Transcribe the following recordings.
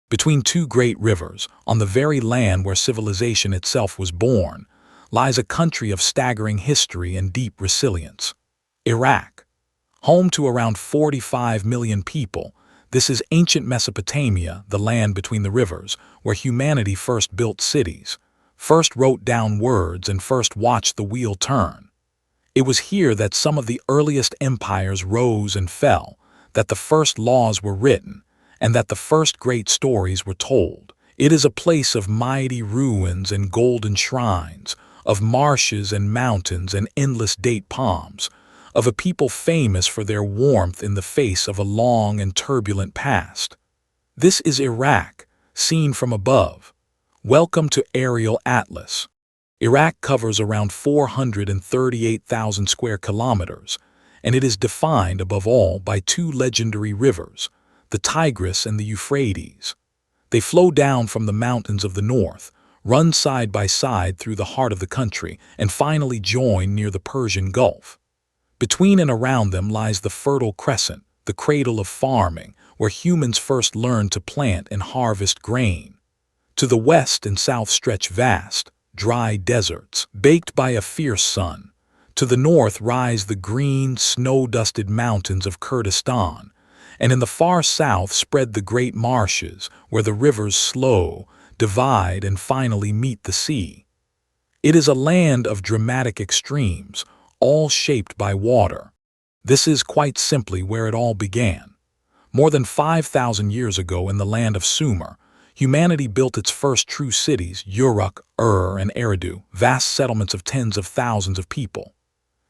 Between two great rivers, on the very land where civilization itself was born, lies a country of staggering history and deep resilience. Iraq. Home to around 45 million people, this is ancient Mesopotamia, the land between the rivers, where humanity first built cities, first wrote down words, and first watched the wheel turn. It was here that some of the earliest empires rose and fell, that the first laws were written, and that the first great stories were told. It is a place of mighty ruins and golden shrines, of marshes and mountains and endless date palms, of a people famous for their warmth in the face of a long and turbulent past. This is Iraq, seen from above. Welcome to Aerial Atlas. Iraq covers around 438,000 square kilometers, and it is defined above all by two legendary rivers, the Tigris and the Euphrates. They flow down from the mountains of the north, run side by side through the heart of the country, and finally join near the Persian Gulf. Between and around them lies the Fertile Crescent, the cradle of farming, where humans first learned to plant and harvest grain. To the west and south stretch vast, dry deserts, baked by a fierce sun. To the north rise the green, snow-dusted mountains of Kurdistan, and in the far south spread the great marshes, where the rivers slow, divide, and finally meet the sea. It is a land of dramatic extremes, all shaped by water. This is quite simply where it all began. More than 5,000 years ago in the land of Sumer, humanity built its first true cities, Uruk, and Eridu, vast settlements of tens of thousands of people.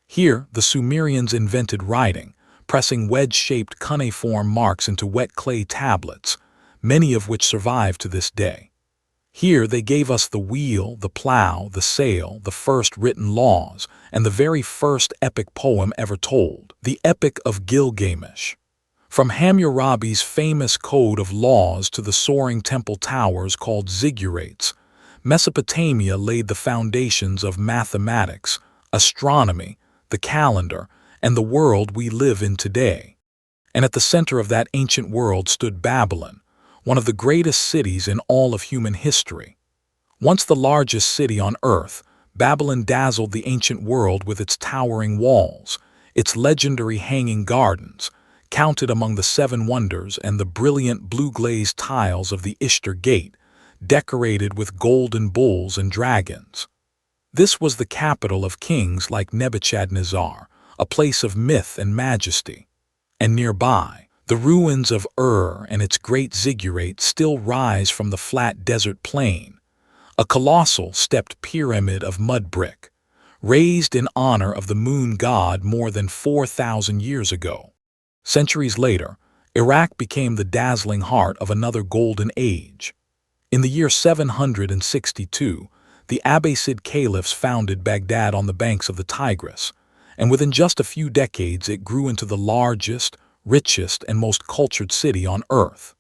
Here, the Sumerians invented writing, pressing wedge-shaped cuneiform marks into wet clay tablets, many of which survive to this day. Here they gave us the wheel, the plow, the sail, the first written laws, and the very first epic poem ever told, the Epic of Gilgamesh. From Hammurabi's famous code of laws to the soaring temple towers called ziggurats, Mesopotamia laid the foundations of mathematics, astronomy, the calendar, and the world we live in today. And at the center of that ancient world stood Babylon, one of the greatest cities in all of human history. Once the largest city on earth, Babylon dazzled the ancient world with its towering walls, its legendary hanging gardens, counted among the seven wonders, and the brilliant blue-glazed tiles of the Ishtar Gate, decorated with golden bulls and dragons. This was the capital of kings like Nebuchadnezzar, a place of myth and majesty. And nearby, the ruins of and its great ziggurat still rise from the flat desert plain, a colossal stepped pyramid of mud brick, raised in honor of the moon god more than 4,000 years ago. Centuries later, Iraq became the dazzling heart of another golden age. In the year 762, the Abbasid caliphs founded Baghdad on the banks of the Tigris, and within just a few decades it grew into the largest, richest, and most cultured city on earth.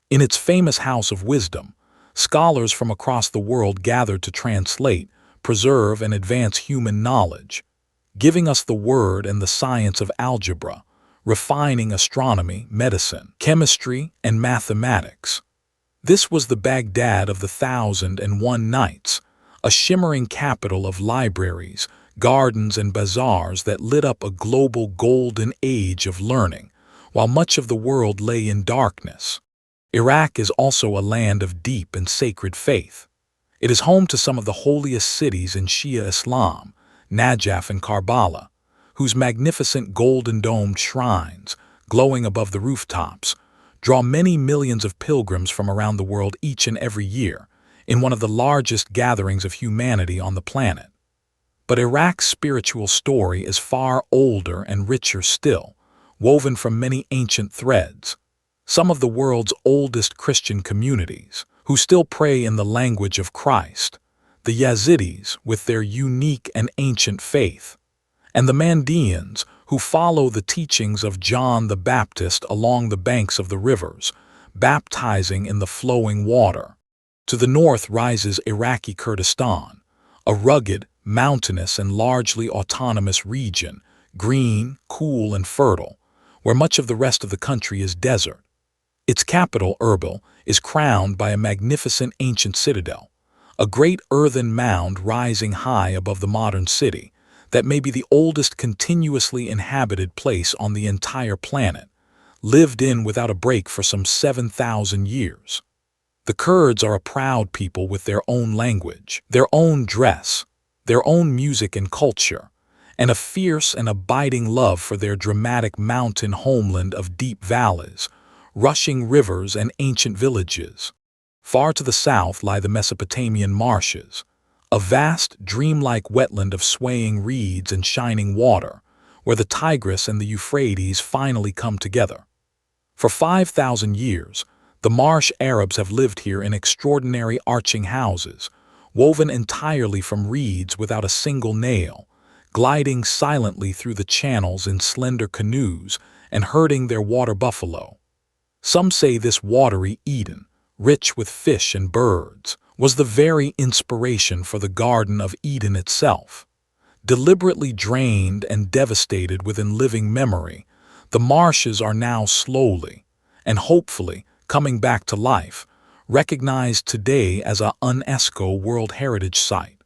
In its famous House of Wisdom, scholars from across the world gathered to translate, preserve, and advance human knowledge, giving us the word and the science of algebra, refining astronomy, medicine, chemistry, and mathematics. This was the Baghdad of the 1,001 Nights, a shimmering capital of libraries, gardens, and bazaars that lit up a global golden age of learning, while much of the world lay in darkness. Iraq is also a land of deep and sacred faith. It is home to some of the holiest cities in Shia Islam, Najaf and Karbala, whose magnificent golden-domed shrines, glowing above the rooftops, draw many millions of pilgrims from around the world each and every year, in one of the largest gatherings of humanity on the planet. But Iraq's spiritual story is far older and richer still, woven from many ancient threads. Some of the world's oldest Christian communities, who still pray in the language of Christ, the Yazidis with their unique and ancient faith, and the Mandeans, who follow the teachings of John the Baptist along the banks of the rivers, baptizing in the flowing water. To the north rises Iraqi Kurdistan, a rugged, mountainous, and largely autonomous region, green, cool, and fertile, where much of the rest of the country is desert. Its capital, Erbil, is crowned by a magnificent ancient citadel, a great earthen mound rising high above the modern city that may be the oldest continuously inhabited place on the entire planet, lived in without a break for some 7,000 years. The Kurds are a proud people with their own language, their own dress, their own music and culture, and a fierce and abiding love for their dramatic mountain homeland of deep valleys, rushing rivers, and ancient villages. Far to the south lie the Mesopotamian marshes, a vast, dreamlike wetland of swaying reeds and shining water, where the Tigris and the Euphrates finally come together. For 5,000 years, the marsh Arabs have lived here in extraordinary arching houses, woven entirely from reeds without a single nail, gliding silently through the channels in slender canoes and herding their water buffalo. Some say this watery Eden, rich with fish and birds, was the very inspiration for the Garden of Eden itself. Deliberately drained and devastated within living memory, the marshes are now slowly, and hopefully coming back to life, recognized today as a UNESCO World Heritage Site.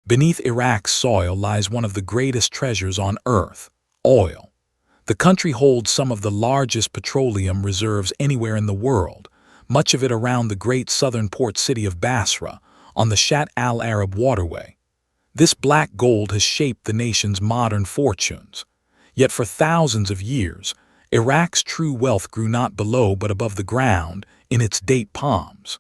Beneath Iraq's soil lies one of the greatest treasures on Earth, oil. The country holds some of the largest petroleum reserves anywhere in the world, much of it around the great southern port city of Basra, on the Shatt al-Arab waterway. This black gold has shaped the nation's modern fortunes. Yet for thousands of years, Iraq's true wealth grew not below but above the ground in its date palms.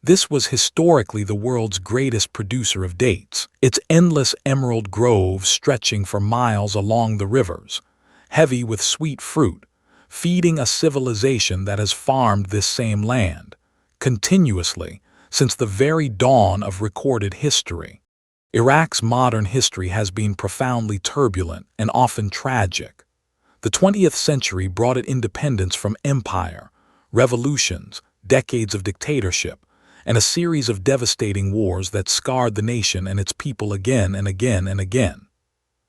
This was historically the world's greatest producer of dates, its endless emerald groves stretching for miles along the rivers, heavy with sweet fruit, feeding a civilization that has farmed this same land, continuously, since the very dawn of recorded history. Iraq's modern history has been profoundly turbulent and often tragic. The 20th century brought it independence from empire, revolutions, decades of dictatorship, and a series of devastating wars that scarred the nation and its people again and again and again.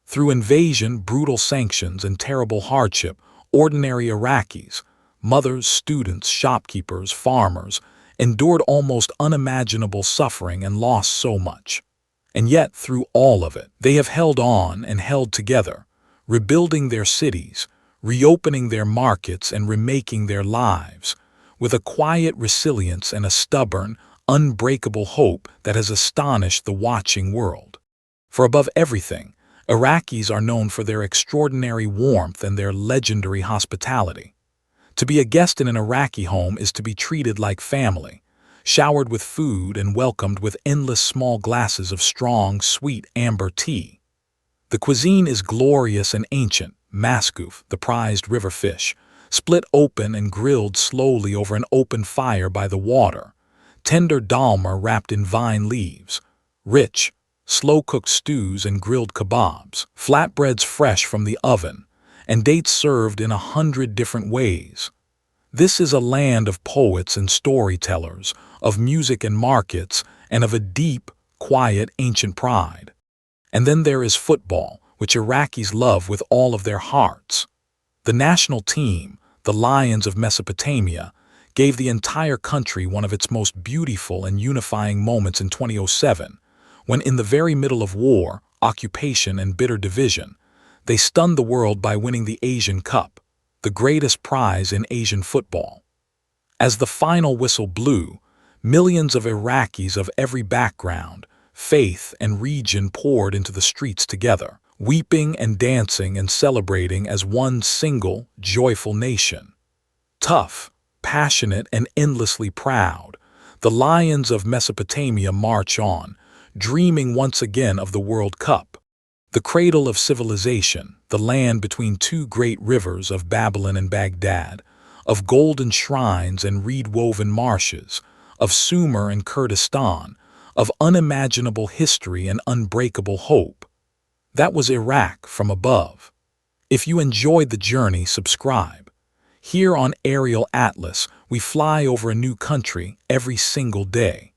Through invasion, brutal sanctions, and terrible hardship, ordinary Iraqis, mothers, students, shopkeepers, farmers, endured almost unimaginable suffering and lost so much. And yet, through all of it, they have held on and held together, rebuilding their cities, reopening their markets, and remaking their lives, with a quiet resilience and a stubborn, unbreakable hope that has astonished the watching world. For above everything, Iraqis are known for their extraordinary warmth and their legendary hospitality. To be a guest in an Iraqi home is to be treated like family, showered with food and welcomed with endless small glasses of strong, sweet amber tea. The cuisine is glorious and ancient. Maskoof, the prized river fish, split open and grilled slowly over an open fire by the water, tender dalma wrapped in vine leaves, rich, slow-cooked stews and grilled kebabs, flatbreads fresh from the oven, and dates served in 100 different ways. This is a land of poets and storytellers, of music and markets, and of a deep, quiet, ancient pride. And then there is football, which Iraqis love with all of their hearts. The national team, the Lions of Mesopotamia, gave the entire country one of its most beautiful and unifying moments in 2007, when in the very middle of war, occupation, and bitter division, they stunned the world by winning the Asian Cup, the greatest prize in Asian football. As the final whistle blew, millions of Iraqis of every background, faith, and region poured into the streets together, weeping and dancing and celebrating as one single, joyful nation. Tough, passionate, and endlessly proud, the Lions of Mesopotamia march on, dreaming once again of the World Cup. The cradle of civilization, the land between two great rivers of Babylon and Baghdad, of golden shrines and reed-woven marshes, of Sumer and Kurdistan, of unimaginable history and unbreakable hope. That was Iraq from above. If you enjoyed the journey, subscribe. Here on Aerial Atlas, we fly over a new country every single day.